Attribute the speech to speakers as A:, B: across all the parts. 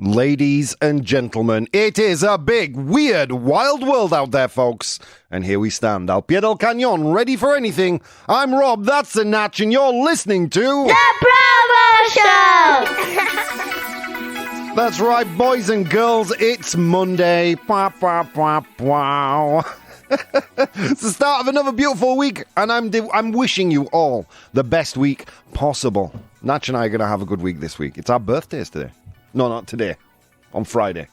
A: Ladies and gentlemen, it is a big, weird, wild world out there, folks. And here we stand, al pie del cañón, ready for anything. I'm Rob, that's the Natch, and you're listening to...
B: The ProBoh Show!
A: That's right, boys and girls, it's Monday. Wow. It's the start of another beautiful week, and I'm wishing you all the best week possible. Natch and I are going to have a good week this week. It's our birthdays today. No, not today. On Friday.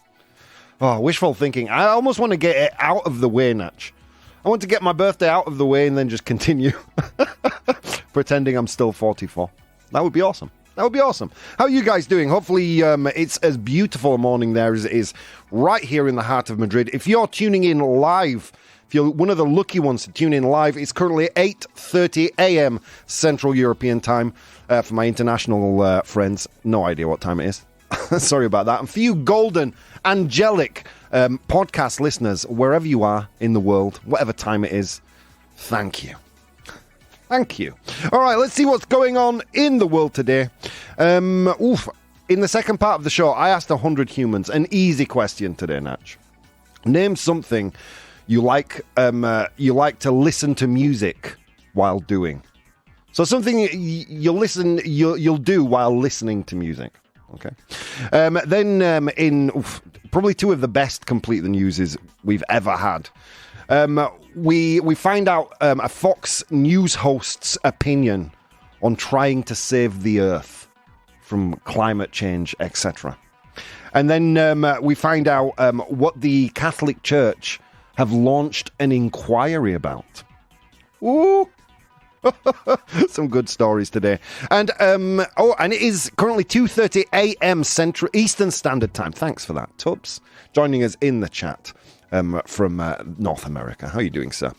A: Oh, wishful thinking. I almost want to get it out of the way, Natch. I want to get my birthday out of the way and then just continue pretending I'm still 44. That would be awesome. That would be awesome. How are you guys doing? Hopefully it's as beautiful a morning there as it is right here in the heart of Madrid. If you're tuning in live, if you're one of the lucky ones to tune in live, it's currently 8:30 a.m. Central European time. For my international friends, no idea what time it is. Sorry about that. And for you golden, angelic podcast listeners, wherever you are in the world, whatever time it is, thank you. Thank you. All right, let's see what's going on in the world today. In the second part of the show, I asked 100 humans an easy question today, Natch. Name something you like to listen to music while doing. So something you'll do while listening to music. Okay. In probably two of the best Complete the Newses we've ever had. We find out a Fox News host's opinion on trying to save the Earth from climate change, etc. And then we find out what the Catholic Church have launched an inquiry about. Ooh! Some good stories today. And and it is currently 2:30 a.m. Central Eastern Standard Time. Thanks for that, Tubbs, joining us in the chat from North America. How are you doing, sir?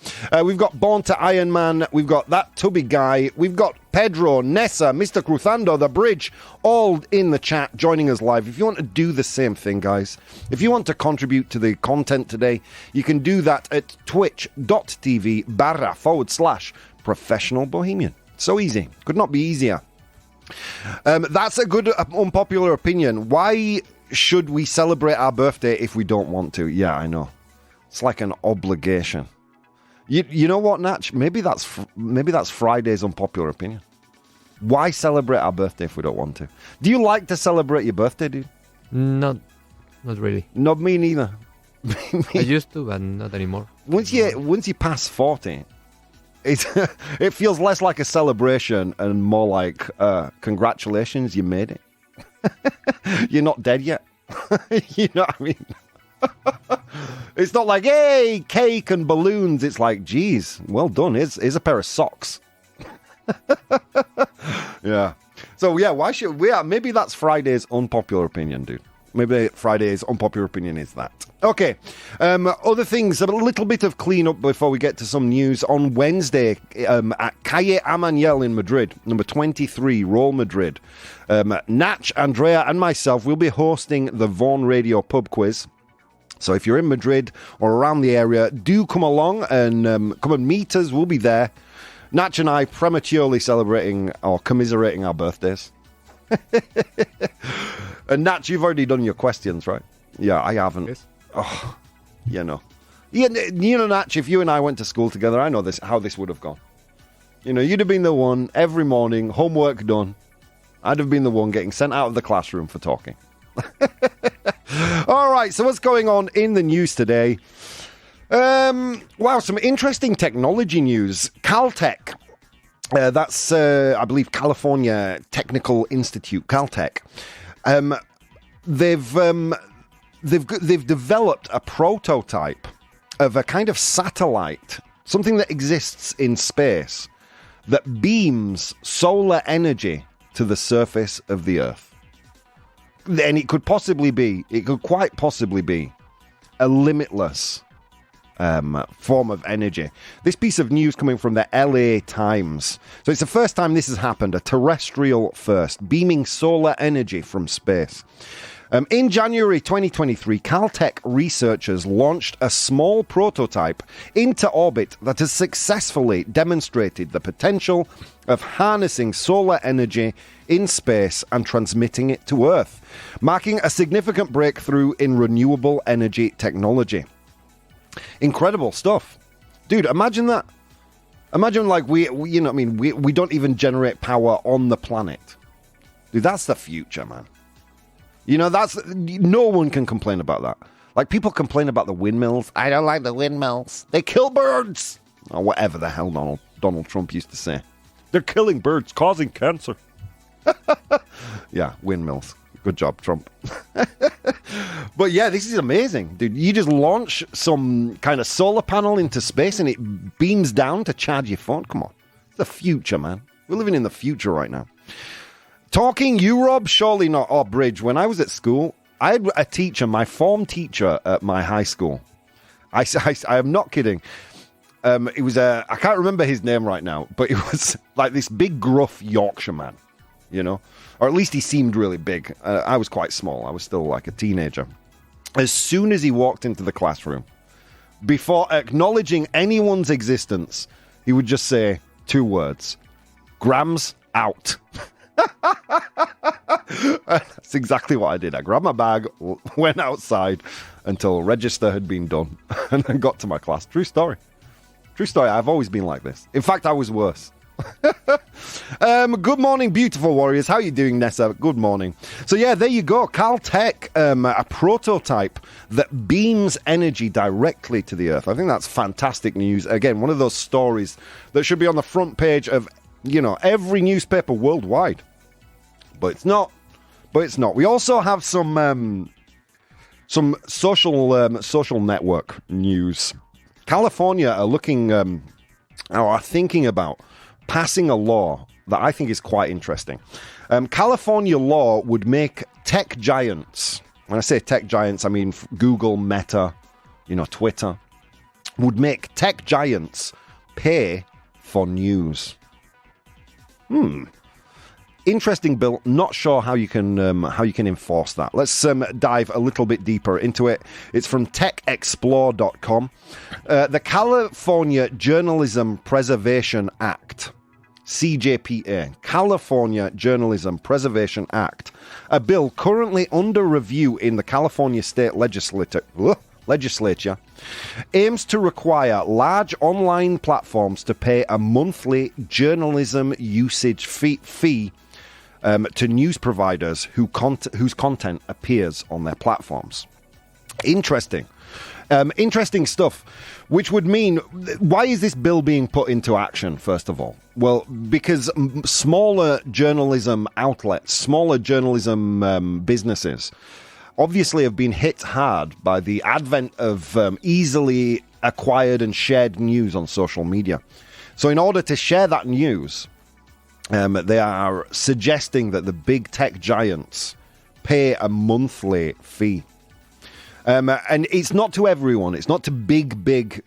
A: We've got Born to Iron Man. We've got That Tubby Guy. We've got Pedro, Nessa, Mr. Cruzando, The Bridge, all in the chat, joining us live. If you want to do the same thing, guys, if you want to contribute to the content today, you can do that at twitch.tv/professional bohemian. So easy. Could not be easier. That's a good unpopular opinion. Why should we celebrate our birthday if we don't want to? Yeah, I know. It's like an obligation. You know what, Natch? Maybe that's Friday's unpopular opinion. Why celebrate our birthday if we don't want to? Do you like to celebrate your birthday, dude?
C: Not really.
A: Not me neither.
C: I used to, but not anymore.
A: Once you pass 40, it feels less like a celebration and more like congratulations, you made it. You're not dead yet. You know what I mean? It's not like, hey, cake and balloons. It's like, geez, well done. Here's a pair of socks. Yeah. So yeah, why should we? Maybe that's Friday's unpopular opinion, dude. Maybe Friday's unpopular opinion is that. Okay. Other things, a little bit of cleanup before we get to some news. On Wednesday, at Calle Amaniel in Madrid, number 23, Roll Madrid, Natch, Andrea, and myself will be hosting the Vaughan Radio Pub Quiz. So if you're in Madrid or around the area, do come along and come and meet us. We'll be there. Natch and I prematurely celebrating or commiserating our birthdays. And Natch, you've already done your questions, right? Yeah, I haven't.
C: Yes.
A: Oh, you know. You know, Natch, if you and I went to school together, I know how this would have gone. You know, you'd have been the one every morning, homework done. I'd have been the one getting sent out of the classroom for talking. All right, so what's going on in the news today? Wow, some interesting technology news. Caltech. That's, I believe, California Technical Institute, Caltech. They've developed a prototype of a kind of satellite, something that exists in space, that beams solar energy to the surface of the Earth. And it could quite possibly be a limitless form of energy. This piece of news coming from the LA Times. So it's the first time this has happened, a terrestrial first, beaming solar energy from space. In January 2023, Caltech researchers launched a small prototype into orbit that has successfully demonstrated the potential of harnessing solar energy in space and transmitting it to Earth, marking a significant breakthrough in renewable energy technology. Incredible stuff. Dude, imagine that. Imagine like we don't even generate power on the planet. Dude, that's the future, man. No one can complain about that. Like, people complain about the windmills. I don't like the windmills. They kill birds. Or whatever the hell Donald Trump used to say. They're killing birds, causing cancer. Yeah, windmills. Good job, Trump. But yeah, this is amazing, dude. You just launch some kind of solar panel into space and it beams down to charge your phone. Come on. It's the future, man. We're living in the future right now. Talking you, Rob? Surely not. Oh, Bridge. When I was at school, I had a teacher, my form teacher at my high school. I am not kidding. It was I can't remember his name right now, but it was like this big, gruff Yorkshire man, or at least he seemed really big. I was quite small. I was still like a teenager. As soon as he walked into the classroom, before acknowledging anyone's existence, he would just say 2 words: Grams out. That's exactly what I did. I grabbed my bag, went outside until register had been done, and then got to my class. True story. True story. I've always been like this. In fact, I was worse. Good morning, beautiful warriors. How are you doing, Nessa? Good morning. So yeah, there you go. Caltech, a prototype that beams energy directly to the Earth. I think that's fantastic news. Again, one of those stories that should be on the front page of every newspaper worldwide. But it's not. We also have some social network news. California are thinking about passing a law that I think is quite interesting. California law would make tech giants, when I say tech giants, I mean Google, Meta, Twitter, would make tech giants pay for news. Interesting bill. Not sure how you can enforce that. Let's dive a little bit deeper into it. It's from techexplore.com. The California Journalism Preservation Act, CJPA, California Journalism Preservation Act, a bill currently under review in the California State Legislature, aims to require large online platforms to pay a monthly journalism usage fee to news providers whose content appears on their platforms. Interesting stuff, which would mean, why is this bill being put into action, first of all? Well, because smaller journalism outlets, smaller journalism businesses, obviously have been hit hard by the advent of easily acquired and shared news on social media. So in order to share that news, they are suggesting that the big tech giants pay a monthly fee. And it's not to everyone. It's not to big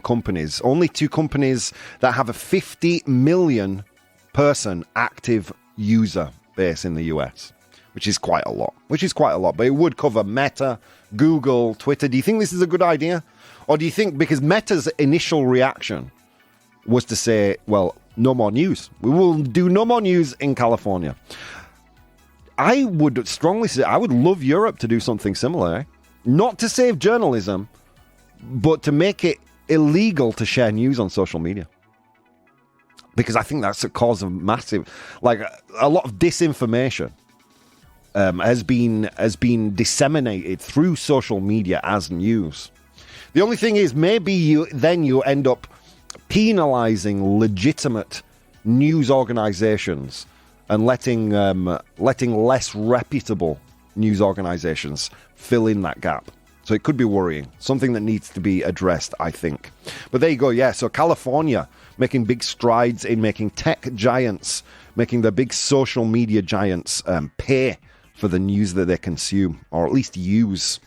A: companies. Only to companies that have a 50 million person active user base in the US, which is quite a lot. But it would cover Meta, Google, Twitter. Do you think this is a good idea? Or do you think, because Meta's initial reaction was to say, well, no more news. We will do no more news in California. I would strongly say, I would love Europe to do something similar. Eh? Not to save journalism, but to make it illegal to share news on social media. Because I think that's a cause of massive, like a lot of disinformation has been disseminated through social media as news. The only thing is, maybe you end up penalizing legitimate news organizations and letting less reputable news organizations fill in that gap. So it could be worrying. Something that needs to be addressed, I think. But there you go, yeah. So California making big strides in making tech giants, making the big social media giants pay for the news that they consume, or at least use.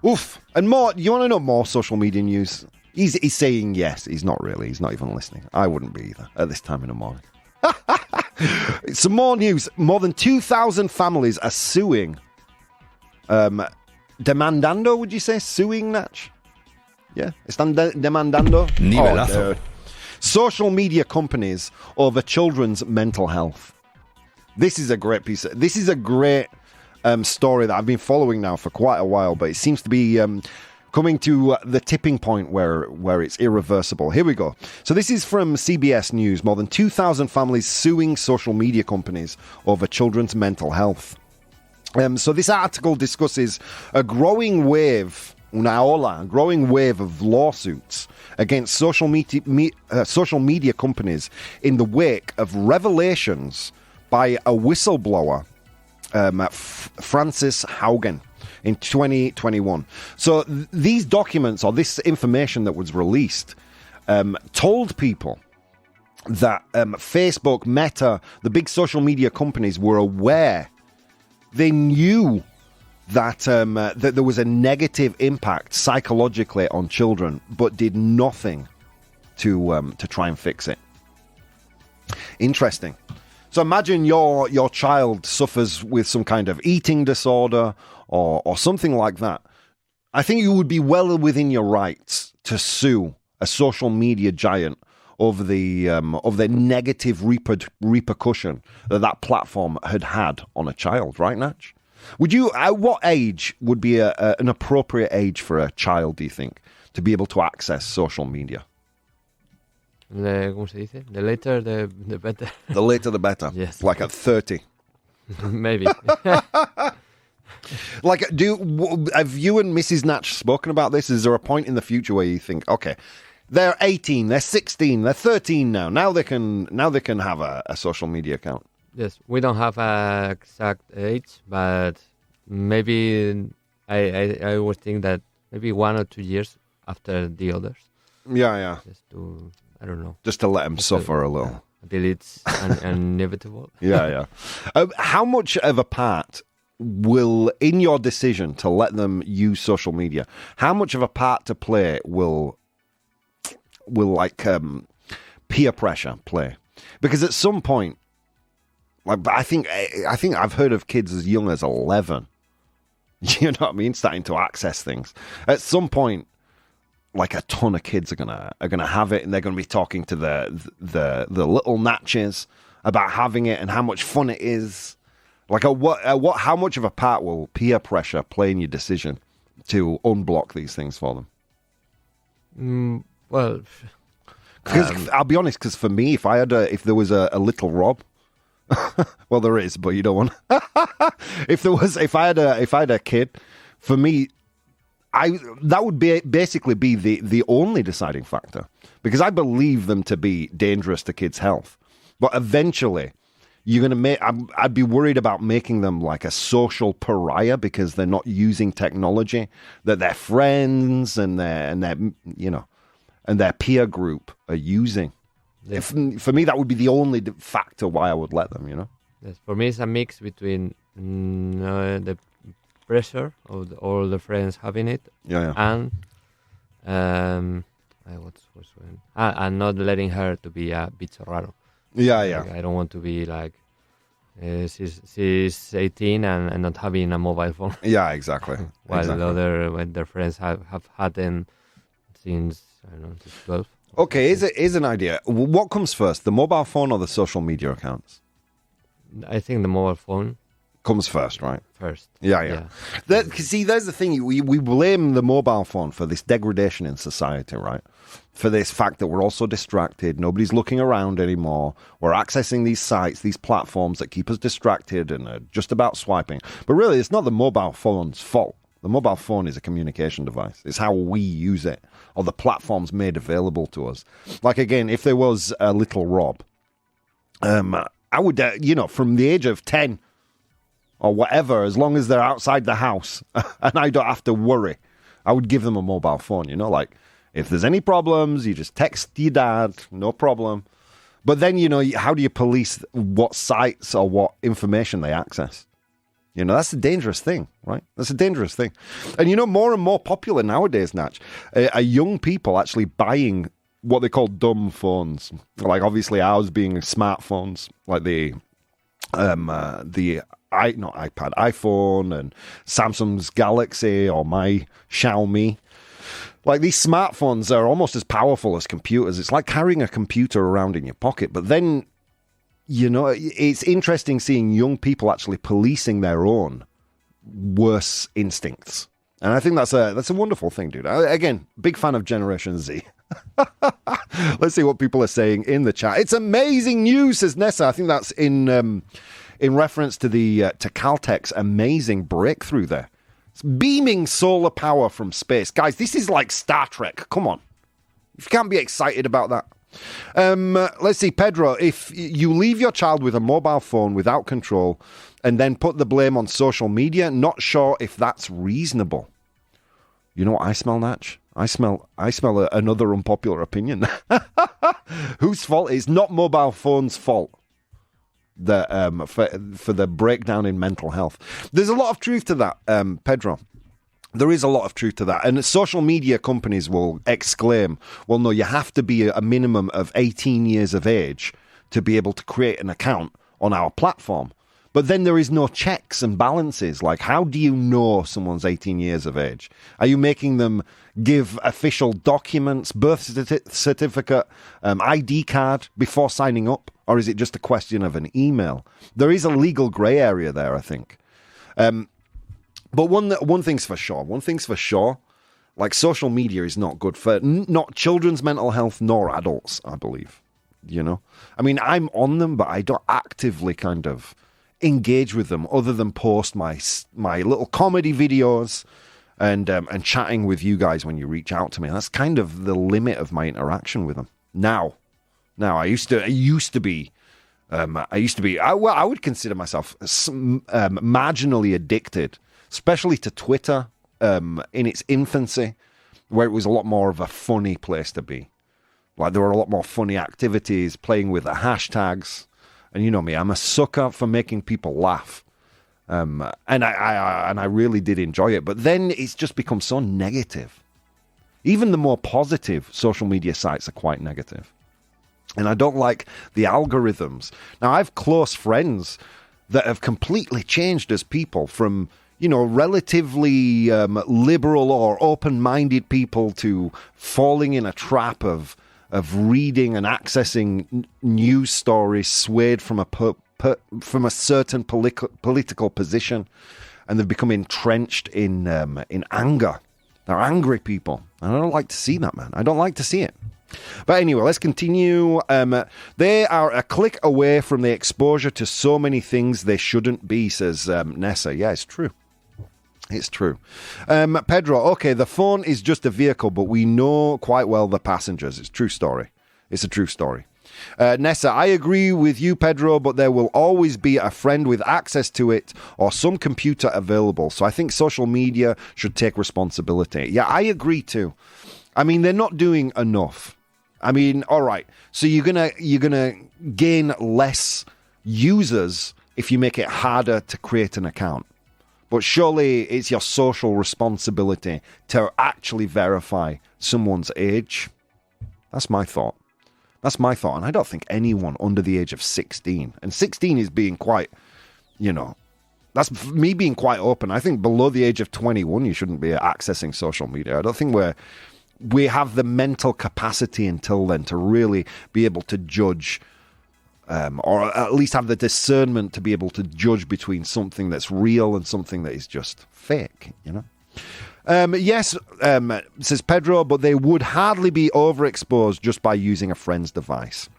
A: Oof. And more, you want to know more social media news? He's saying yes. He's not really. He's not even listening. I wouldn't be either at this time in the morning. Some more news. More than 2,000 families are suing Demandando, would you say? Suing, Natch? Yeah? Están demandando?
D: Nivelazo.
A: Social media companies over children's mental health. This is a great story that I've been following now for quite a while, but it seems to be coming to the tipping point where it's irreversible. Here we go. So this is from CBS News. More than 2,000 families suing social media companies over children's mental health. So this article discusses a growing wave of lawsuits against social media companies in the wake of revelations by a whistleblower, Francis Haugen, in 2021. So these documents, or this information that was released, told people that Facebook, Meta, the big social media companies were aware. They knew that that there was a negative impact psychologically on children, but did nothing to try and fix it. Interesting. So imagine your child suffers with some kind of eating disorder or something like that. I think you would be well within your rights to sue a social media giant over the negative repercussion that platform had on a child, right, Natch? Would you? At what age would be an appropriate age for a child, do you think, to be able to access social media?
C: ¿Cómo se dice? The later, the better.
A: The later, the better.
C: Yes.
A: Like at 30.
C: Maybe.
A: Like, have you and Mrs. Natch spoken about this? Is there a point in the future where you think, okay, they're 18, they're 16, they're 13 now. Now they can have a social media account.
C: Yes, we don't have an exact age, but maybe I always think that maybe 1 or 2 years after the others.
A: Yeah.
C: Just to, I don't know.
A: Just to let them suffer a little.
C: Until it's inevitable.
A: Yeah. How much of a part will, in your decision to let them use social media, how much of a part to play will like peer pressure play? Because at some point, like, I think I've heard of kids as young as 11. You know what I mean? Starting to access things. At some point, like a ton of kids are gonna have it, and they're gonna be talking to the little natches about having it and how much fun it is. Like, how much of a part will peer pressure play in your decision to unblock these things for them?
C: Well,
A: because I'll be honest, because for me, if there was a little Rob. Well, there is, but you don't want. If I had a kid, for me, that would basically be the only deciding factor, because I believe them to be dangerous to kids' health. But eventually, I'd be worried about making them like a social pariah because they're not using technology that their friends and their peer group are using. Yeah. For me, that would be the only factor why I would let them,
C: Yes, for me, it's a mix between the pressure of all the friends having it, and and not letting her to be a bicho raro.
A: Yeah.
C: Like, I don't want to be like she's 18 and not having a mobile phone.
A: Yeah, exactly.
C: While when their friends have had them since, I don't know, since 12.
A: Okay, here's an idea. What comes first, the mobile phone or the social media accounts?
C: I think the mobile phone
A: comes first, right?
C: First.
A: Yeah. See, there's the thing. We blame the mobile phone for this degradation in society, right? For this fact that we're all so distracted. Nobody's looking around anymore. We're accessing these sites, these platforms that keep us distracted and are just about swiping. But really, it's not the mobile phone's fault. The mobile phone is a communication device. It's how we use it, or the platforms made available to us. Like, again, if there was a little Rob, I would, from the age of 10 or whatever, as long as they're outside the house and I don't have to worry, I would give them a mobile phone, like, if there's any problems, you just text your dad, no problem. But then, how do you police what sites or what information they access? That's a dangerous thing, right? That's a dangerous thing. And, more and more popular nowadays, Natch, are young people actually buying what they call dumb phones. Like, obviously, ours being smartphones, like the not iPad, iPhone and Samsung's Galaxy or my Xiaomi. Like, these smartphones are almost as powerful as computers. It's like carrying a computer around in your pocket. But then, you know, it's interesting seeing young people actually policing their own worse instincts. And I think that's a wonderful thing, dude. Again, big fan of Generation Z. Let's see what people are saying in the chat. It's amazing news, says Nessa. I think that's in reference to to Caltech's amazing breakthrough there. It's beaming solar power from space. Guys, this is like Star Trek. Come on. You can't be excited about that. Let's see, Pedro, if you leave your child with a mobile phone without control and then put the blame on social media, not sure if that's reasonable. You know what I smell, Natch? I smell another unpopular opinion. Whose fault? It's not mobile phones' fault. For the breakdown in mental health. There's a lot of truth to that, Pedro. There is a lot of truth to that. And social media companies will exclaim, well, no, you have to be a minimum of 18 years of age to be able to create an account on our platform. But then there is no checks and balances. Like, how do you know someone's 18 years of age? Are you making them give official documents, birth certificate, ID card before signing up? Or is it just a question of an email? There is a legal grey area there, I think. But one thing's for sure. Like, social media is not good for not children's mental health nor adults, I believe. You know? I mean, I'm on them, but I don't actively kind of engage with them other than post my little comedy videos and chatting with you guys when you reach out to me. That's kind of the limit of my interaction with them. Now, I used to be, I would consider myself marginally addicted, especially to Twitter in its infancy, where it was a lot more of a funny place to be. Like, there were a lot more funny activities, playing with the hashtags. And you know me, I'm a sucker for making people laugh. And I really did enjoy it. But then it's just become so negative. Even the more positive social media sites are quite negative. And I don't like the algorithms. Now, I have close friends that have completely changed as people from, you know, relatively liberal or open-minded people to falling in a trap of reading and accessing news stories swayed from a certain political position, and they've become entrenched in anger. They're angry people, and I don't like to see that, man. I don't like to see it. But anyway, let's continue. They are a click away from the exposure to so many things they shouldn't be, says Nessa. Yeah, it's true. It's true. Pedro, okay, the phone is just a vehicle, but we know quite well the passengers. It's a true story. It's a true story. Nessa, I agree with you, Pedro, but there will always be a friend with access to it or some computer available. So I think social media should take responsibility. Yeah, I agree too. I mean, they're not doing enough. I mean, all right. So you're gonna gain less users if you make it harder to create an account. But surely it's your social responsibility to actually verify someone's age. That's my thought. And I don't think anyone under the age of 16, and 16 is being quite, you know, that's me being quite open. I think below the age of 21, you shouldn't be accessing social media. I don't think we have the mental capacity until then to really be able to judge, or at least have the discernment to be able to judge between something that's real and something that is just fake, you know? Yes, says Pedro, but they would hardly be overexposed just by using a friend's device.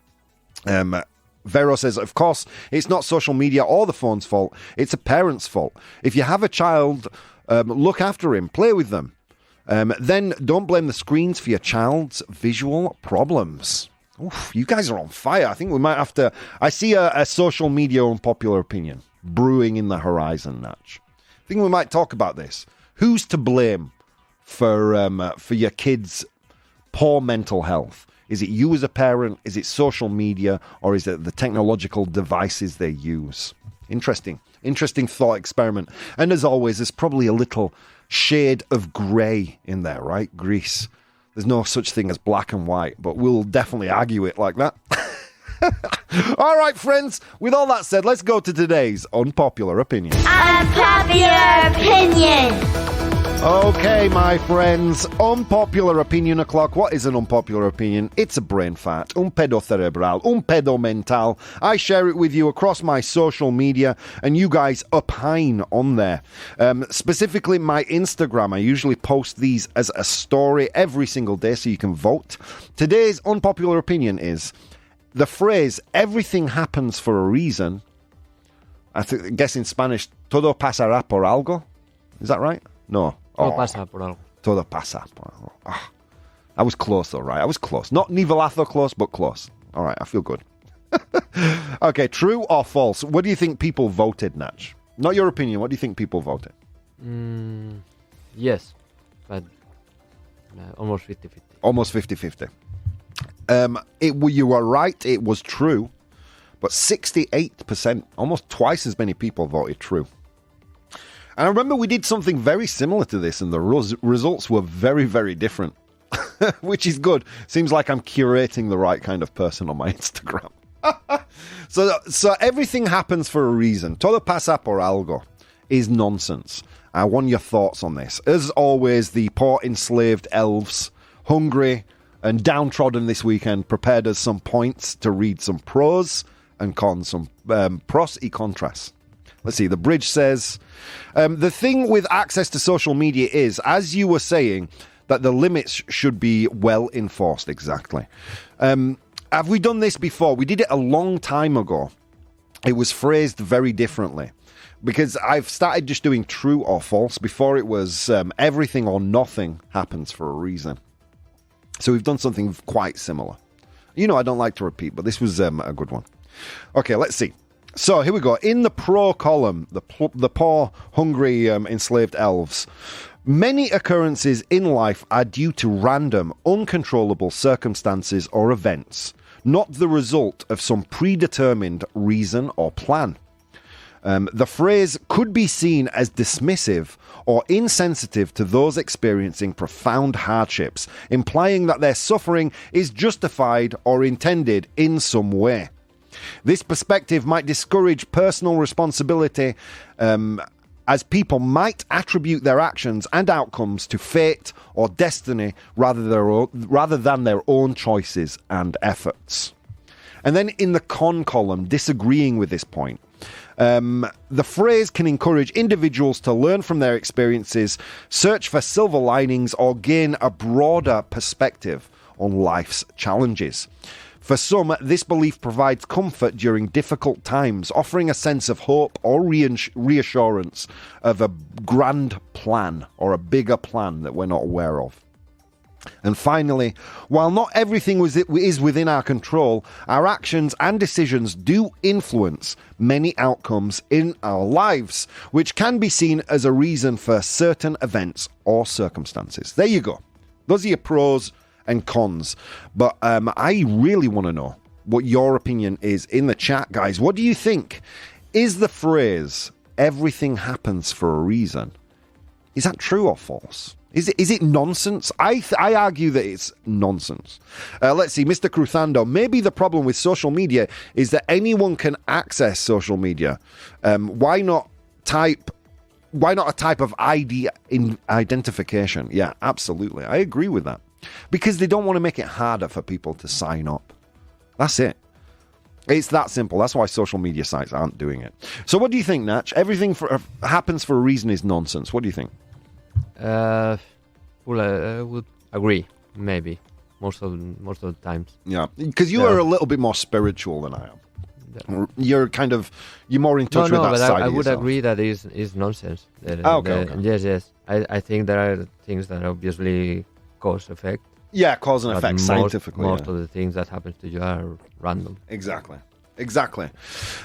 A: Vero says, of course, it's not social media or the phone's fault. It's a parent's fault. If you have a child, look after him, play with them. Then don't blame the screens for your child's visual problems. Oof, you guys are on fire. I think we might have to... I see a social media unpopular opinion brewing in the horizon, Natch. I think we might talk about this. Who's to blame for your kids' poor mental health? Is it you as a parent? Is it social media? Or is it the technological devices they use? Interesting thought experiment. And as always, there's probably a little shade of grey in there, right? Grease. There's no such thing as black and white, but we'll definitely argue it like that. All right, friends, with all that said, let's go to today's unpopular opinion.
B: Unpopular opinion.
A: Okay, my friends, unpopular opinion o'clock. What is an unpopular opinion? It's a brain fart, un pedo cerebral, un pedo mental. I share it with you across my social media, and you guys opine on there. Specifically, my Instagram. I usually post these as a story every single day so you can vote. Today's unpopular opinion is the phrase, everything happens for a reason. I guess in Spanish, todo pasará por algo. Is that right? No.
C: Todo pasa por algo.
A: Todo pasa por algo. Oh, I was close though, right? I was close. Not nivelazo close, but close. All right, I feel good. Okay, true or false? What do you think people voted, Natch? Not your opinion. What do you think people voted?
C: Yes, but almost 50-50.
A: Almost 50-50. You were right. It was true. But 68%, almost twice as many people voted true. And I remember we did something very similar to this, and the results were very, very different, which is good. Seems like I'm curating the right kind of person on my Instagram. So everything happens for a reason. Todo pasa por algo is nonsense. I want your thoughts on this. As always, the poor enslaved elves, hungry and downtrodden this weekend, prepared us some points to read some pros and cons, some pros y contras. Let's see, the bridge says, the thing with access to social media is, as you were saying, that the limits should be well enforced. Exactly. Have we done this before? We did it a long time ago. It was phrased very differently. Because I've started just doing true or false. Before it was everything or nothing happens for a reason. So we've done something quite similar. You know, I don't like to repeat, but this was a good one. Okay, let's see. So here we go. In the pro column, the poor, hungry, enslaved elves. Many occurrences in life are due to random, uncontrollable circumstances or events, not the result of some predetermined reason or plan. The phrase could be seen as dismissive or insensitive to those experiencing profound hardships, implying that their suffering is justified or intended in some way. This perspective might discourage personal responsibility, as people might attribute their actions and outcomes to fate or destiny rather than their own choices and efforts. And then in the con column, disagreeing with this point, the phrase can encourage individuals to learn from their experiences, search for silver linings, or gain a broader perspective on life's challenges. For some, this belief provides comfort during difficult times, offering a sense of hope or reassurance of a grand plan or a bigger plan that we're not aware of. And finally, while not everything is within our control, our actions and decisions do influence many outcomes in our lives, which can be seen as a reason for certain events or circumstances. There you go. Those are your pros and cons. But I really want to know what your opinion is in the chat, guys. What do you think? Is the phrase, everything happens for a reason, is that true or false? Is it nonsense? I argue that it's nonsense. Let's see, Mr. Cruzando. Maybe the problem with social media is that anyone can access social media. Why not a type of ID identification? Yeah, absolutely. I agree with that. Because they don't want to make it harder for people to sign up. That's it. It's that simple. That's why social media sites aren't doing it. So what do you think, Natch? Everything happens for a reason is nonsense. What do you think?
C: Well, I would agree. Maybe most of the times.
A: Yeah, because you are a little bit more spiritual than I am. You're more in touch with that
C: but
A: side.
C: I
A: of
C: would
A: yourself.
C: agree that is nonsense.
A: Okay.
C: Yes. I think there are things that obviously cause effect.
A: Yeah, cause and effect scientifically.
C: Most of the things that happen to you are random.
A: Exactly.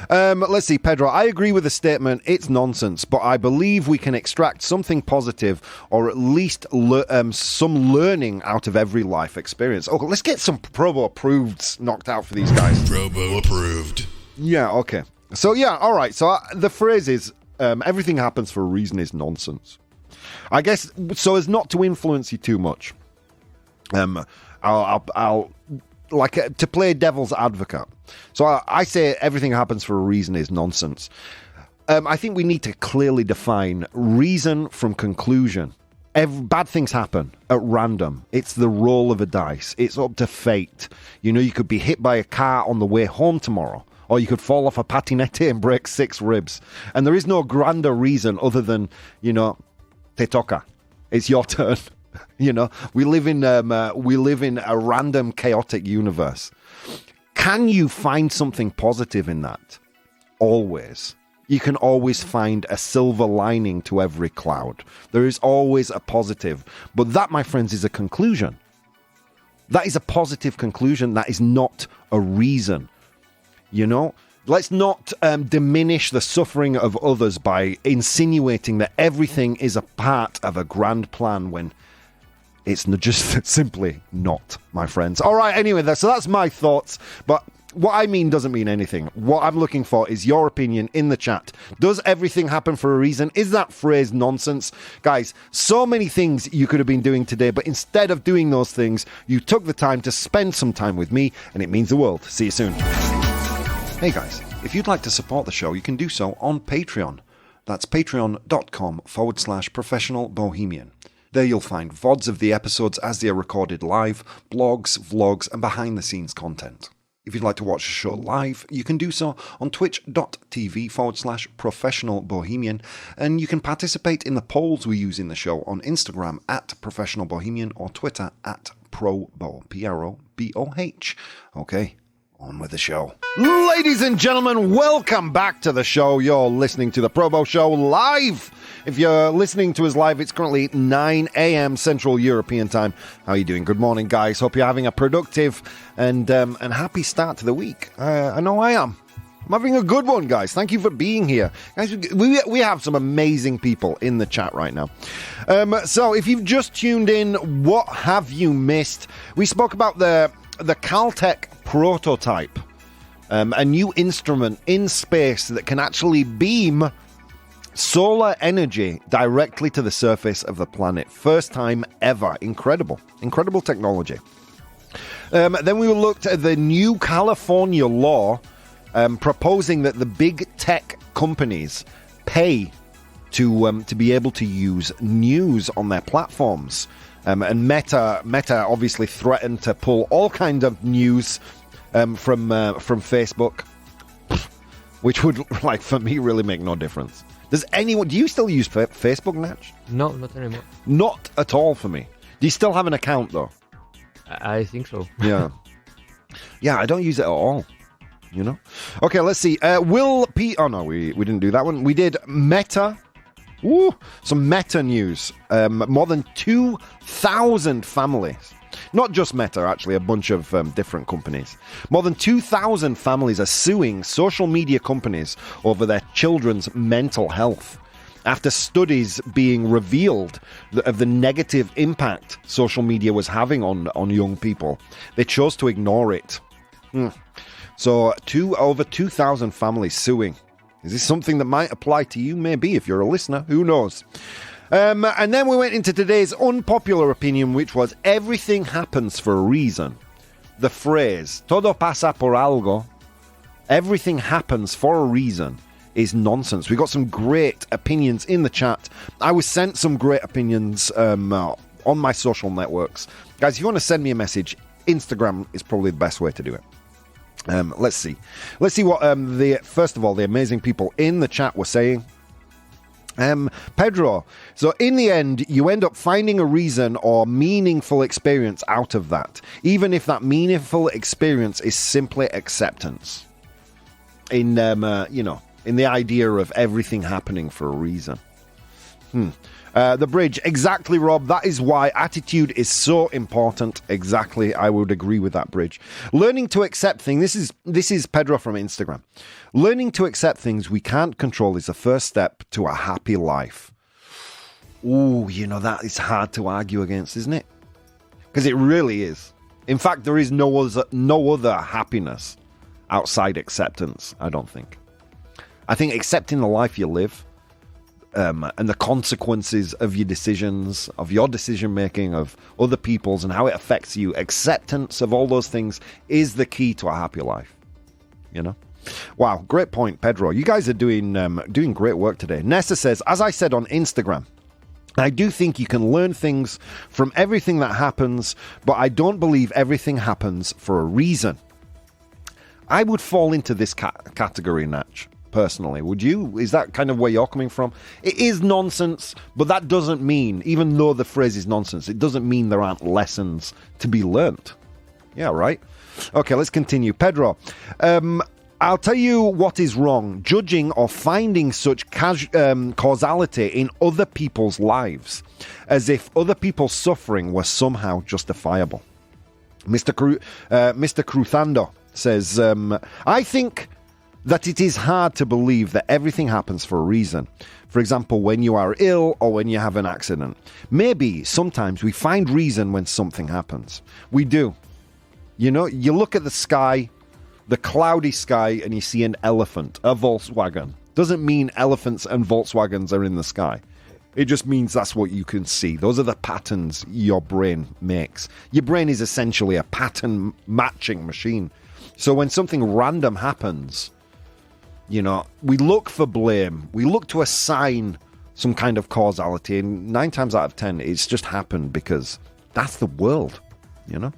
A: Let's see, Pedro. I agree with the statement. It's nonsense, but I believe we can extract something positive, or at least some learning out of every life experience. Okay, let's get some ProBoh approved knocked out for these guys.
D: ProBoh approved.
A: Yeah. Okay. So yeah. All right. So the phrase is everything happens for a reason is nonsense. I guess so as not to influence you too much. I'll to play devil's advocate. So I say everything happens for a reason is nonsense. I think we need to clearly define reason from conclusion. Bad things happen at random. It's the roll of a dice. It's up to fate. You could be hit by a car on the way home tomorrow, or you could fall off a patinette and break 6 ribs. And there is no grander reason other than, te toca. It's your turn. We live in a random, chaotic universe. Can you find something positive in that? Always. You can always find a silver lining to every cloud. There is always a positive. But that, my friends, is a conclusion. That is a positive conclusion. That is not a reason. Let's not diminish the suffering of others by insinuating that everything is a part of a grand plan when it's just simply not, my friends. All right, anyway, so that's my thoughts. But what I mean doesn't mean anything. What I'm looking for is your opinion in the chat. Does everything happen for a reason? Is that phrase nonsense? Guys, so many things you could have been doing today, but instead of doing those things, you took the time to spend some time with me, and it means the world. See you soon. Hey guys, if you'd like to support the show, you can do so on Patreon. That's patreon.com/professional bohemian. There you'll find VODs of the episodes as they are recorded live, blogs, vlogs, and behind-the-scenes content. If you'd like to watch the show live, you can do so on twitch.tv/professional bohemian, and you can participate in the polls we use in the show on Instagram @professional bohemian or Twitter @ProBoh, PROBOH. Okay, on with the show. Ladies and gentlemen, welcome back to the show. You're listening to the ProBoh Show live. If you're listening to us live, it's currently 9 a.m. Central European Time. How are you doing? Good morning, guys. Hope you're having a productive and happy start to the week. I know I am. I'm having a good one, guys. Thank you for being here. Guys, we have some amazing people in the chat right now. So if you've just tuned in, what have you missed? We spoke about the Caltech prototype, a new instrument in space that can actually beam solar energy directly to the surface of the planet. First time ever. Incredible technology. Then we looked at the new California law proposing that the big tech companies pay to be able to use news on their platforms. And Meta obviously threatened to pull all kinds of news from Facebook, which would, for me, really make no difference. Do you still use Facebook, Natch?
C: No, not anymore.
A: Not at all for me. Do you still have an account, though?
C: I think so.
A: Yeah. Yeah, I don't use it at all. Okay, let's see. Will P... Oh, no, we didn't do that one. We did Meta... Ooh, some Meta news. More than 2,000 families. Not just Meta, actually, a bunch of different companies. More than 2,000 families are suing social media companies over their children's mental health after studies being revealed of the negative impact social media was having on young people. They chose to ignore it. So over 2,000 families suing. Is this something that might apply to you? Maybe, if you're a listener. Who knows? And then we went into today's unpopular opinion, which was everything happens for a reason. The phrase, todo pasa por algo, everything happens for a reason, is nonsense. We got some great opinions in the chat. I was sent some great opinions on my social networks. Guys, if you want to send me a message, Instagram is probably the best way to do it. Let's see what first of all the amazing people in the chat were saying. Pedro, so in the end you end up finding a reason or meaningful experience out of that, even if that meaningful experience is simply acceptance in the idea of everything happening for a reason. The bridge, exactly, Rob. That is why attitude is so important. Exactly, I would agree with that, Bridge. Learning to accept things. This is Pedro from Instagram. Learning to accept things we can't control is the first step to a happy life. Ooh, that is hard to argue against, isn't it? Because it really is. In fact, there is no other happiness outside acceptance, I don't think. I think accepting the life you live, and the consequences of your decisions, of your decision making, of other people's, and how it affects you. Acceptance of all those things is the key to a happy life. You know? Wow, great point, Pedro. You guys are doing great work today. Nessa says, as I said on Instagram, I do think you can learn things from everything that happens, but I don't believe everything happens for a reason. I would fall into this category, Natch, personally. Would you? Is that kind of where you're coming from? It is nonsense, but that doesn't mean, even though the phrase is nonsense, it doesn't mean there aren't lessons to be learnt. Yeah, right? Okay, let's continue. Pedro, I'll tell you what is wrong. Judging or finding such causality in other people's lives, as if other people's suffering were somehow justifiable. Mr. Cruthando says, I think that it is hard to believe that everything happens for a reason. For example, when you are ill or when you have an accident. Maybe sometimes we find reason when something happens. We do. You know, you look at the sky, the cloudy sky, and you see an elephant, a Volkswagen. Doesn't mean elephants and Volkswagens are in the sky. It just means that's what you can see. Those are the patterns your brain makes. Your brain is essentially a pattern matching machine. So when something random happens, you know, we look for blame. We look to assign some kind of causality. And 9 times out of 10, it's just happened because that's the world, you know?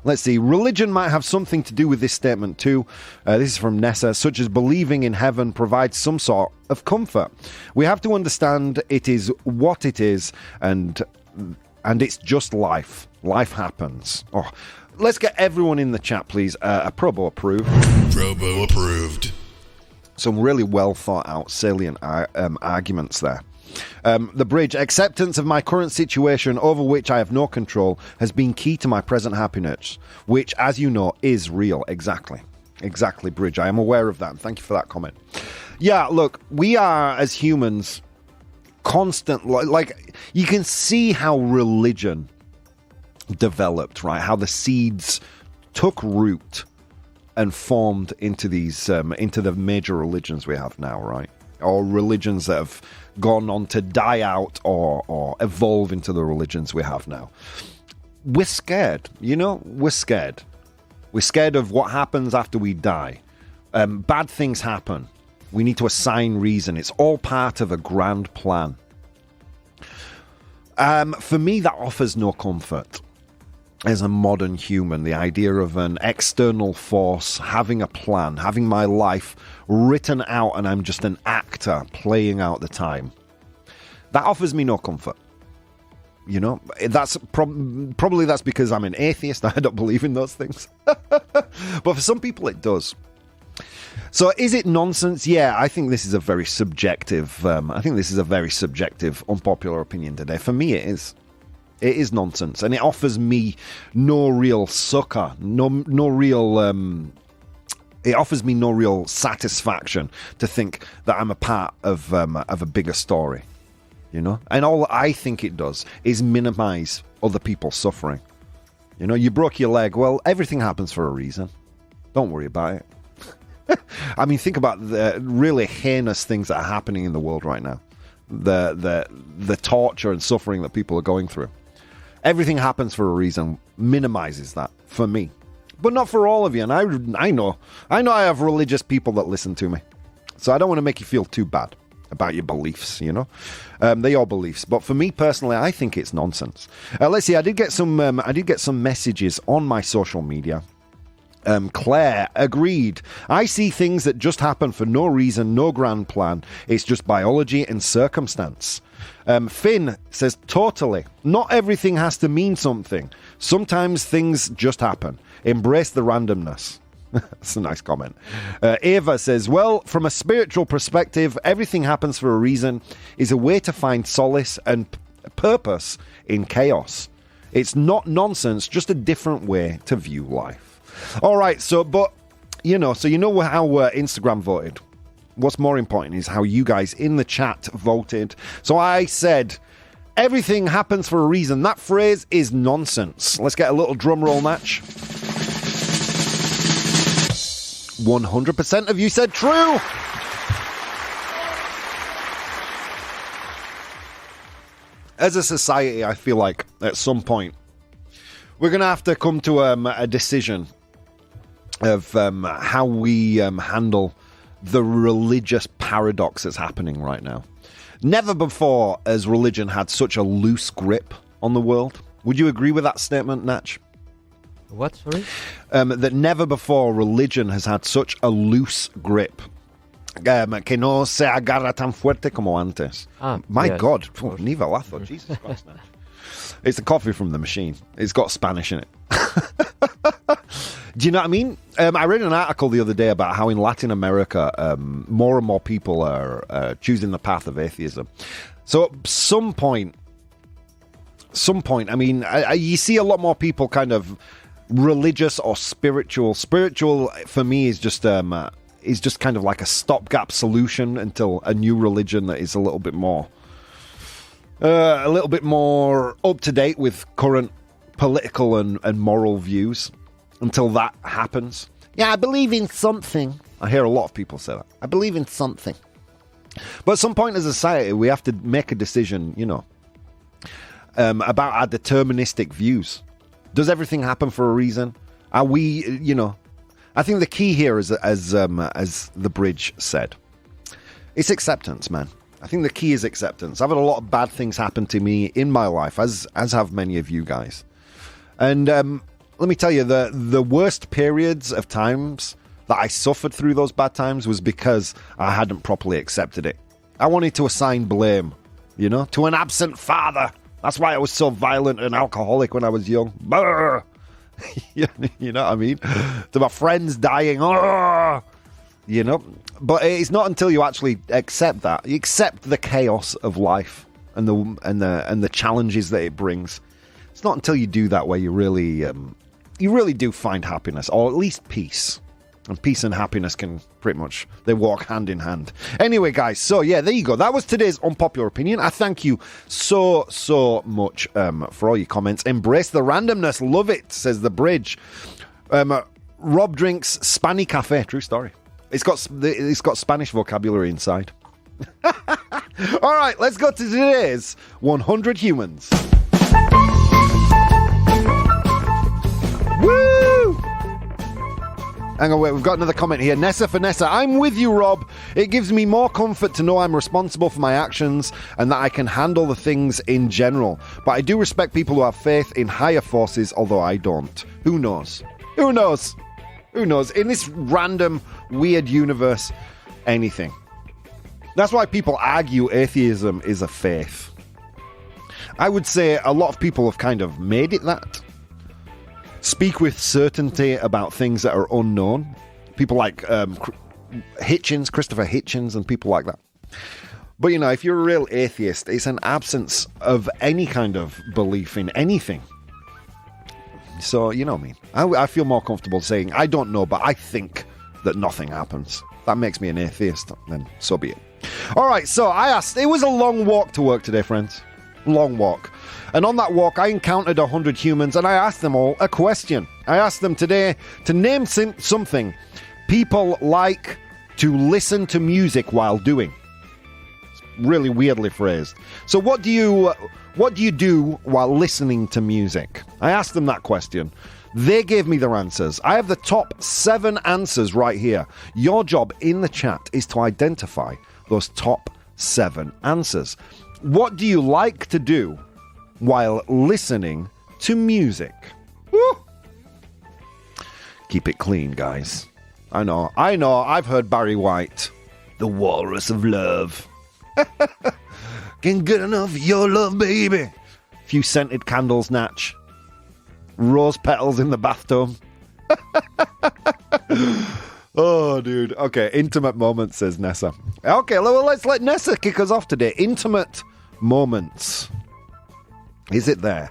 A: Let's see. Religion might have something to do with this statement too. This is from Nessa. Such as believing in heaven provides some sort of comfort. We have to understand it is what it is, and it's just life. Life happens. Oh, let's get everyone in the chat, please. A ProBoh approved.
D: ProBoh approved.
A: Some really well thought out, salient arguments there. The bridge. Acceptance of my current situation, over which I have no control, has been key to my present happiness, which, as you know, is real. Exactly, Bridge. I am aware of that, and thank you for that comment. Yeah, look, we are, as humans, constant, like, you can see how religion developed, right? How the seeds took root and formed into these, into the major religions we have now, right? Or religions that have gone on to die out or evolve into the religions we have now. We're scared, you know? We're scared. We're scared of what happens after we die. Bad things happen. We need to assign reason. It's all part of a grand plan. For me, that offers no comfort. As a modern human, the idea of an external force having a plan, having my life written out, and I'm just an actor playing out the time, that offers me no comfort. You know, that's probably that's because I'm an atheist. I don't believe in those things. But for some people, it does. So is it nonsense? Yeah, I think this is a very subjective. Unpopular opinion today. For me, it is. It is nonsense, and it offers me no real succor, no real. It offers me no real satisfaction to think that I'm a part of a bigger story, you know. And all I think it does is minimize other people's suffering. You know, you broke your leg. Well, everything happens for a reason. Don't worry about it. I mean, think about the really heinous things that are happening in the world right now. The torture and suffering that people are going through. Everything happens for a reason, minimizes that for me, but not for all of you. And I know I have religious people that listen to me, so I don't want to make you feel too bad about your beliefs. You know, they're your beliefs, but for me personally, I think it's nonsense. Let's see. I did get some messages on my social media. Claire agreed. I see things that just happen for no reason, no grand plan. It's just biology and circumstance. Finn says, totally. Not everything has to mean something. Sometimes things just happen. Embrace the randomness. That's a nice comment. Ava says, well, from a spiritual perspective, everything happens for a reason is a way to find solace and purpose in chaos. It's not nonsense, just a different way to view life. All right, so you know how Instagram voted. What's more important is how you guys in the chat voted. So I said, everything happens for a reason. That phrase is nonsense. Let's get a little drum roll match. 100% of you said true. as a society, I feel like at some point we're going to have to come to a decision of how we handle the religious paradox that's happening right now. Never before has religion had such a loose grip on the world. Would you agree with that statement, Natch?
C: What, sorry?
A: That never before religion has had such a loose grip. Que no se agarra tan fuerte como antes. My
C: yes,
A: God. Oh, nivelazo. Jesus Christ, Natch. It's the coffee from the machine. It's got Spanish in it. Do you know what I mean? I read an article the other day about how in Latin America, more and more people are choosing the path of atheism. So at some point, I mean, you see a lot more people kind of religious or spiritual. Spiritual, for me, is just kind of like a stopgap solution until a new religion that is a little bit more up to date with current political and moral views. Until that happens. Yeah, I believe in something. I hear a lot of people say that. I believe in something. But at some point as a society, we have to make a decision, about our deterministic views. Does everything happen for a reason? Are we, I think the key here is, as the bridge said, it's acceptance, man. I think the key is acceptance. I've had a lot of bad things happen to me in my life, as have many of you guys. And let me tell you, the worst periods of times that I suffered through those bad times was because I hadn't properly accepted it. I wanted to assign blame, to an absent father. That's why I was so violent and alcoholic when I was young. Brr! You know what I mean? To my friends dying. But it's not until you actually accept that. You accept the chaos of life and the challenges that it brings. It's not until you do that where you really do find happiness, or at least peace. And peace and happiness can pretty much, they walk hand in hand. Anyway, guys, so yeah, there you go. That was today's unpopular opinion. I thank you so much for all your comments. Embrace the randomness. Love it, says the bridge. Rob drinks Spani Cafe. True story. It's got Spanish vocabulary inside. All right, let's go to today's 100 Humans. Woo! Hang on, wait, we've got another comment here. Nessa for Nessa. I'm with you, Rob. It gives me more comfort to know I'm responsible for my actions and that I can handle the things in general. But I do respect people who have faith in higher forces, although I don't. Who knows? Who knows? Who knows? In this random, weird universe, anything. That's why people argue atheism is a faith. I would say a lot of people have kind of made it that. Speak with certainty about things that are unknown. People like Christopher Hitchens and people like that. But, if you're a real atheist, it's an absence of any kind of belief in anything. So, you know what I mean? I feel more comfortable saying, I don't know, but I think that nothing happens. That makes me an atheist, then so be it. All right, so I asked, it was a long walk to work today, friends. Long walk. And on that walk, I encountered 100 humans, and I asked them all a question. I asked them today to name something people like to listen to music while doing. It's really weirdly phrased. So what do you do while listening to music? I asked them that question. They gave me their answers. I have the top 7 answers right here. Your job in the chat is to identify those top 7 answers. What do you like to do while listening to music? Woo! Keep it clean, guys. I know. I've heard Barry White, the walrus of love. Can't get enough of your love, baby. Few scented candles, Natch. Rose petals in the bathtub. Oh, dude. Okay, intimate moments, says Nessa. Okay, well, let's let Nessa kick us off today. Intimate moments. Is it there?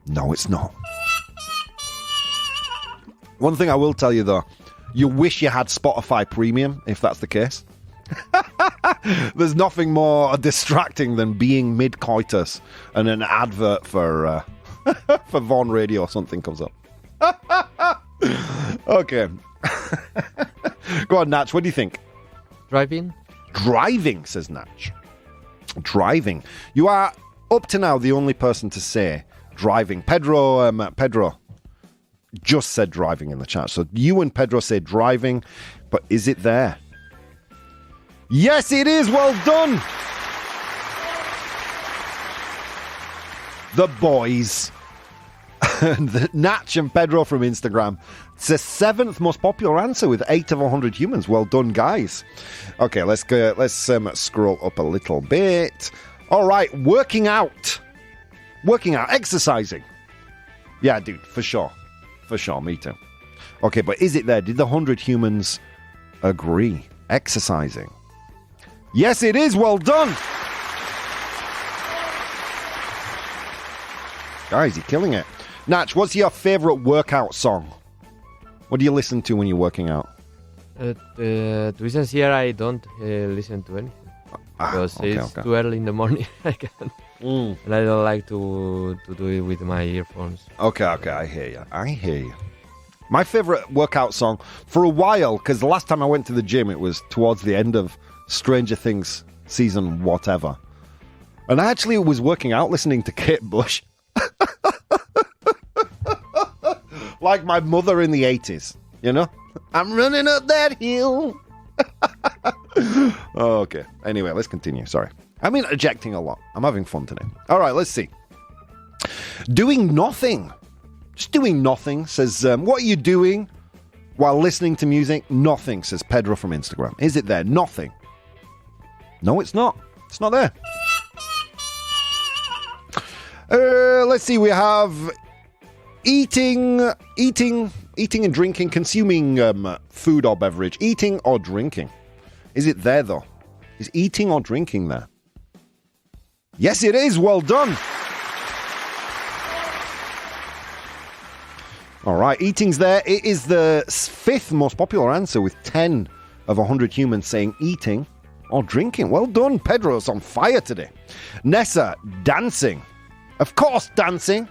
A: No, it's not. One thing I will tell you, though. You wish you had Spotify Premium, if that's the case. There's nothing more distracting than being mid-coitus and an advert for Vaughan Radio or something comes up. Okay. Go on, Natch, what do you think?
C: Driving?
A: Driving, says Natch. Driving. You are up to now, the only person to say driving. Pedro just said driving in the chat. So you and Pedro say driving, but is it there? Yes, it is. Well done. The boys. Natch and Pedro from Instagram. It's the 7th most popular answer with 8 of 100 humans. Well done, guys. Okay, let's scroll up a little bit. All right, working out, exercising. Yeah, dude, for sure, me too. Okay, but is it there? Did the 100 humans agree? Exercising. Yes, it is. Well done. Guys, you're killing it. Natch, what's your favourite workout song? What do you listen to when you're working out?
C: To be sincere, I don't listen to anything. Because it's too early in the morning. I can't. And I don't like to do it with my earphones.
A: Okay, I hear you. My favourite workout song for a while, because the last time I went to the gym, it was towards the end of Stranger Things season whatever. And I actually was working out listening to Kate Bush. Like my mother in the 80s, you know? I'm running up that hill. Okay. Anyway, let's continue. Sorry. I'm interjecting a lot. I'm having fun today. All right, let's see. Doing nothing. Just doing nothing, says, what are you doing while listening to music? Nothing, says Pedro from Instagram. Is it there? Nothing. No, it's not. It's not there. Let's see. We have eating and drinking, consuming food or beverage. Eating or drinking. Is it there, though? Is eating or drinking there? Yes, it is. Well done. All right, eating's there. It is the 5th most popular answer with 10 of 100 humans saying eating or drinking. Well done. Pedro's on fire today. Nessa, dancing. Of course, dancing.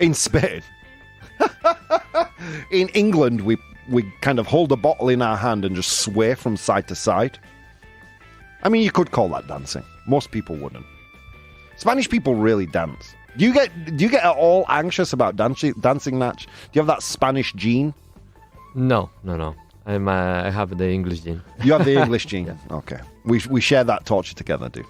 A: In Spain. In England, we kind of hold a bottle in our hand and just sway from side to side. I mean, you could call that dancing. Most people wouldn't. Spanish people really dance. Do you get at all anxious about dancing, Natch? Do you have that Spanish gene?
C: No. I have the English gene.
A: You have the English gene?
C: Yeah.
A: Okay. We share that torture together, dude.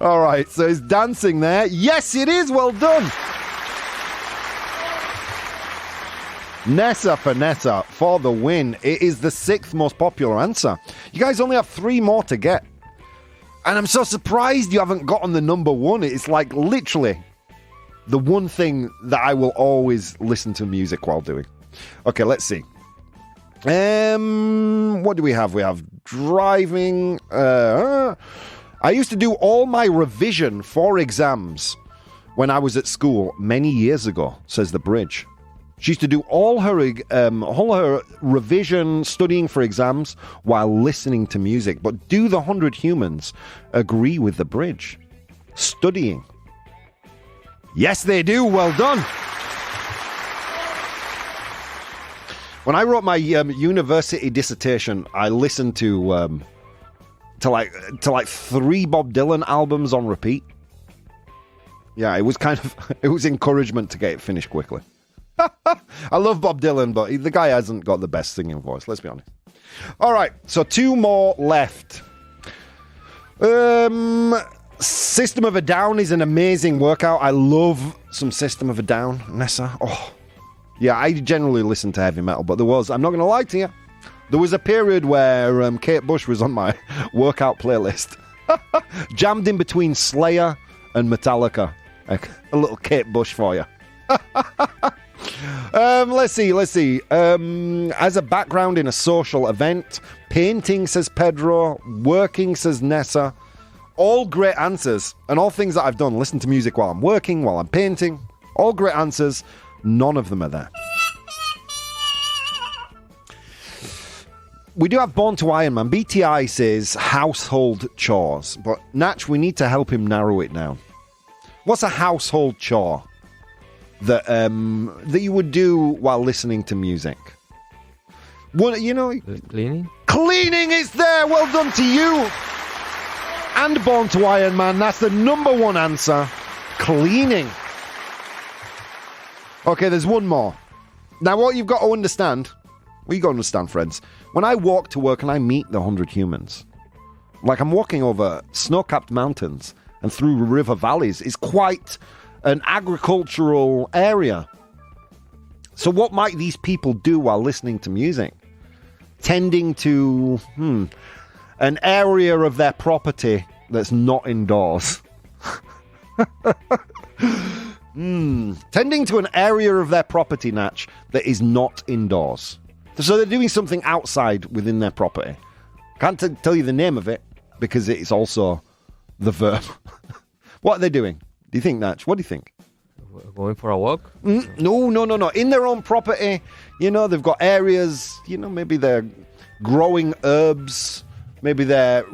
A: All right, so is dancing there? Yes, it is. Well done. Nessa for the win. It is the 6th most popular answer. You guys only have 3 more to get. And I'm so surprised you haven't gotten the number 1. It's like literally the one thing that I will always listen to music while doing. Okay, let's see. What do we have? We have driving. I used to do all my revision for exams when I was at school many years ago, says the bridge. She used to do all her revision, studying for exams while listening to music. But do the 100 humans agree with the bridge? Studying. Yes, they do. Well done. When I wrote my university dissertation, I listened to like 3 Bob Dylan albums on repeat. Yeah, it was encouragement to get it finished quickly. I love Bob Dylan, but the guy hasn't got the best singing voice, let's be honest. All right, so 2 more left. System of a Down is an amazing workout. I love some System of a Down, Nessa. Oh, yeah, I generally listen to heavy metal, but I'm not going to lie to you, there was a period where Kate Bush was on my workout playlist. Jammed in between Slayer and Metallica. A little Kate Bush for you. Let's see. As a background in a social event, painting, says Pedro. Working, says Nessa. All great answers, and all things that I've done. Listen to music while I'm working, while I'm painting. All great answers. None of them are there. We do have Born to Iron Man. BTI says household chores, but Natch, we need to help him narrow it down. What's a household chore that you would do while listening to music?
C: Cleaning?
A: Cleaning is there. Well done to you. and Born to Iron Man. That's the number one answer. Cleaning. Okay, there's one more. Now, what you've got to understand, friends, when I walk to work and I meet the 100 humans, like I'm walking over snow-capped mountains and through river valleys, is quite an agricultural area. So what might these people do while listening to music? Tending to an area of their property that's not indoors. Tending to an area of their property, Natch, that is not indoors. So they're doing something outside within their property. Can't tell you the name of it because it's also the verb. What are they doing? Do you think, Natch? What do you think?
C: Going for a walk?
A: No. In their own property, they've got areas, maybe they're growing herbs, maybe they're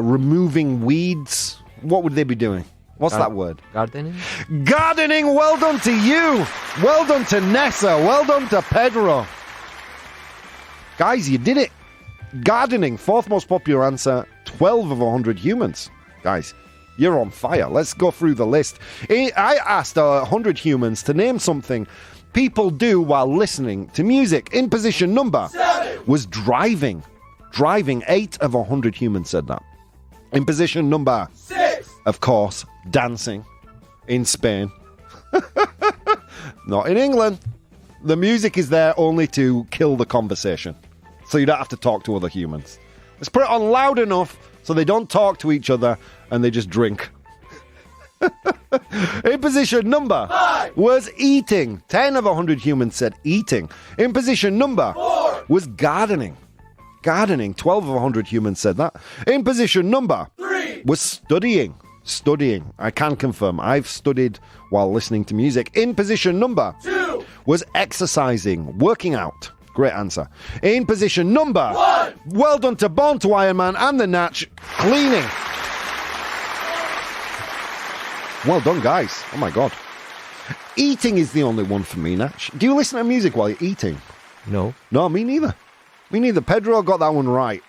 A: removing weeds. What would they be doing? What's that word?
C: Gardening?
A: Gardening! Well done to you! Well done to Nessa! Well done to Pedro! Guys, you did it! Gardening, fourth most popular answer, 12 of 100 humans. Guys, you're on fire. Let's go through the list. I asked 100 humans to name something people do while listening to music. In position number 7 was driving. Driving, 8 of 100 humans said that. In position number 6, of course, dancing in Spain. Not in England. The music is there only to kill the conversation. So you don't have to talk to other humans. Let's put it on loud enough so they don't talk to each other and they just drink. In position number 5 was eating. 10 of 100 humans said eating. In position number 4 was gardening. Gardening. 12 of 100 humans said that. In position number 3 was studying. Studying. I can confirm. I've studied while listening to music. In position number 2 was exercising. Working out. Great answer. In position number 1, well done to Born to Iron Man and the Natch, cleaning. Well done, guys. Oh my God. Eating is the only one for me, Natch. Do you listen to music while you're eating?
C: No.
A: No, me neither. Me neither. Pedro got that one right.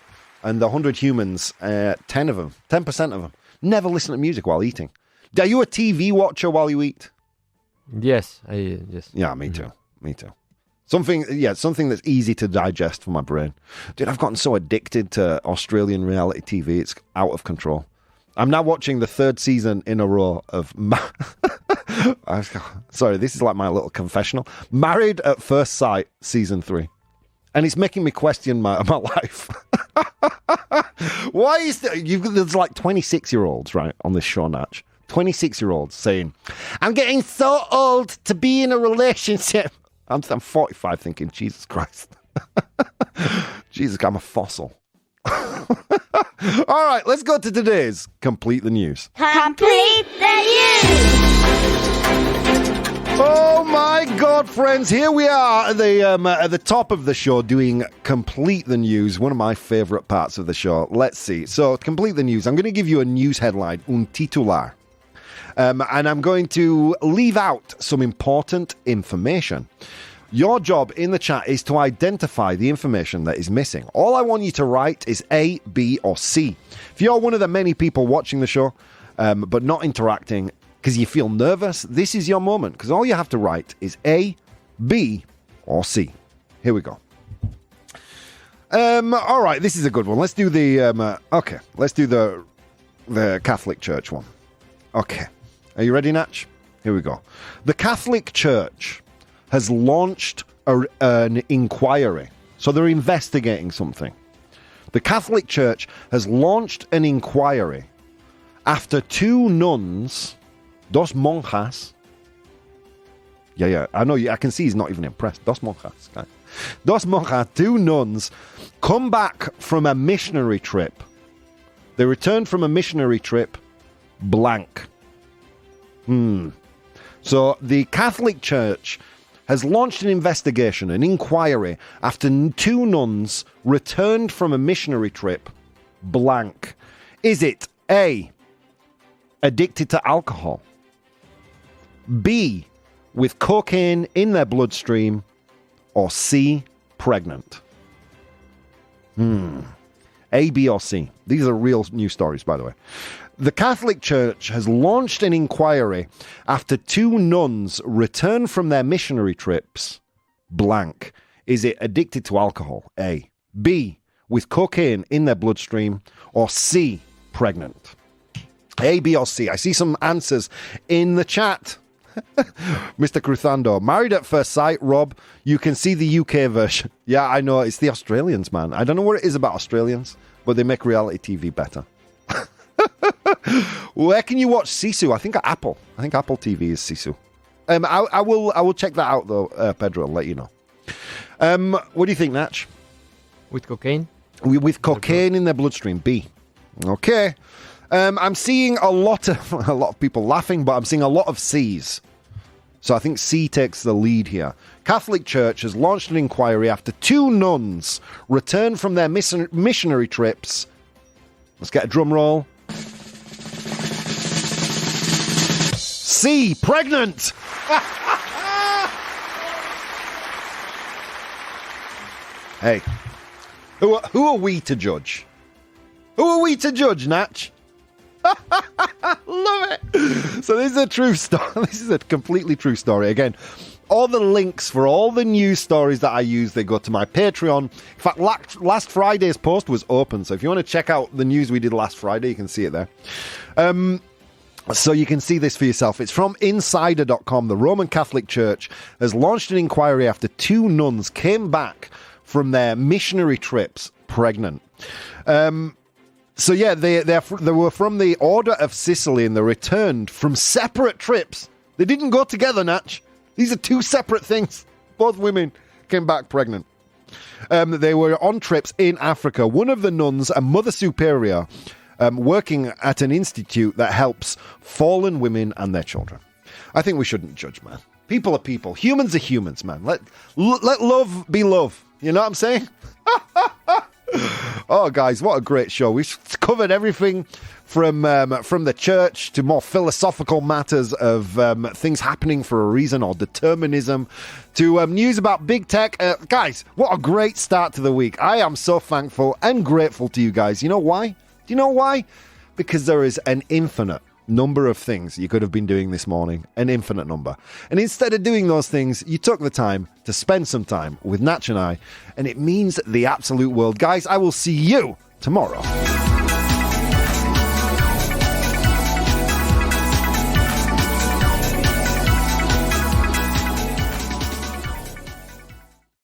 A: And the 100 humans, 10 of them, 10% of them, never listen to music while eating. Are you a TV watcher while you eat?
C: Yes, yes.
A: Yeah, me too. Me too. Something that's easy to digest for my brain. Dude, I've gotten so addicted to Australian reality TV, it's out of control. I'm now watching the 3rd season in a row of... Sorry, this is like my little confessional. Married at First Sight, season 3. And it's making me question my life. Why is there's like 26-year-olds, right, on this show, Natch. 26-year-olds saying, I'm getting so old to be in a relationship. I'm 45 thinking, Jesus Christ. Jesus, I'm a fossil. All right, let's go to today's Complete the News.
B: Complete the news!
A: Oh my God, friends, here we are at the top of the show doing Complete the News, one of my favourite parts of the show. Let's see. So, Complete the News. I'm going to give you a news headline, un titular. And I'm going to leave out some important information. Your job in the chat is to identify the information that is missing. All I want you to write is A, B, or C. If you're one of the many people watching the show, but not interacting because you feel nervous, this is your moment, because all you have to write is A, B, or C. Here we go. All right, this is a good one. Let's do the let's do the Catholic Church one. Okay. Are you ready, Natch? Here we go. The Catholic Church has launched an inquiry. So they're investigating something. The Catholic Church has launched an inquiry after 2 nuns, dos monjas. Yeah, I know. I can see he's not even impressed. Dos monjas. Okay. Dos monjas, 2 nuns, come back from a missionary trip. They returned from a missionary trip blank. So the Catholic Church has launched an investigation, an inquiry, after 2 nuns returned from a missionary trip blank. Is it A, addicted to alcohol, B, with cocaine in their bloodstream, or C, pregnant? A, B, or C? These are real news stories, by the way. The Catholic Church has launched an inquiry after 2 nuns returned from their missionary trips. Blank. Is it addicted to alcohol? A. B. With cocaine in their bloodstream? Or C. Pregnant? A, B, or C? I see some answers in the chat. Mr. Cruthando, Married at First Sight, Rob, you can see the UK version. Yeah, I know, it's the Australians, man. I don't know what it is about Australians, but they make reality TV better. Where can you watch Sisu? I think Apple. I think Apple TV is Sisu. I will check that out, though, Pedro, and let you know. What do you think, Natch?
C: With cocaine?
A: With cocaine in their bloodstream, B. Okay. I'm seeing a lot of people laughing, but I'm seeing a lot of C's. So I think C takes the lead here. Catholic Church has launched an inquiry after 2 nuns returned from their missionary trips. Let's get a drum roll. C, pregnant! Hey, who are we to judge? Who are we to judge, Natch? Love it. So this is a true story. This is a completely true story. Again, all the links for all the news stories that I use, they go to my Patreon. In fact, last Friday's post was open. So if you want to check out the news we did last Friday, you can see it there. So you can see this for yourself. It's from insider.com. The Roman Catholic Church has launched an inquiry after 2 nuns came back from their missionary trips pregnant. So yeah, they were from the Order of Sicily and they returned from separate trips. They didn't go together, Natch. These are 2 separate things. Both women came back pregnant. They were on trips in Africa. One of the nuns, a Mother Superior, working at an institute that helps fallen women and their children. I think we shouldn't judge, man. People are people. Humans are humans, man. Let love be love. You know what I'm saying? Oh, guys, what a great show. We've covered everything from the church to more philosophical matters of things happening for a reason or determinism to news about big tech. Guys, what a great start to the week. I am so thankful and grateful to you guys. You know why? Do you know why? Because there is an infinite number of things you could have been doing this morning, an infinite number. And instead of doing those things, you took the time to spend some time with Natch and I, and it means the absolute world. Guys, I will see you tomorrow.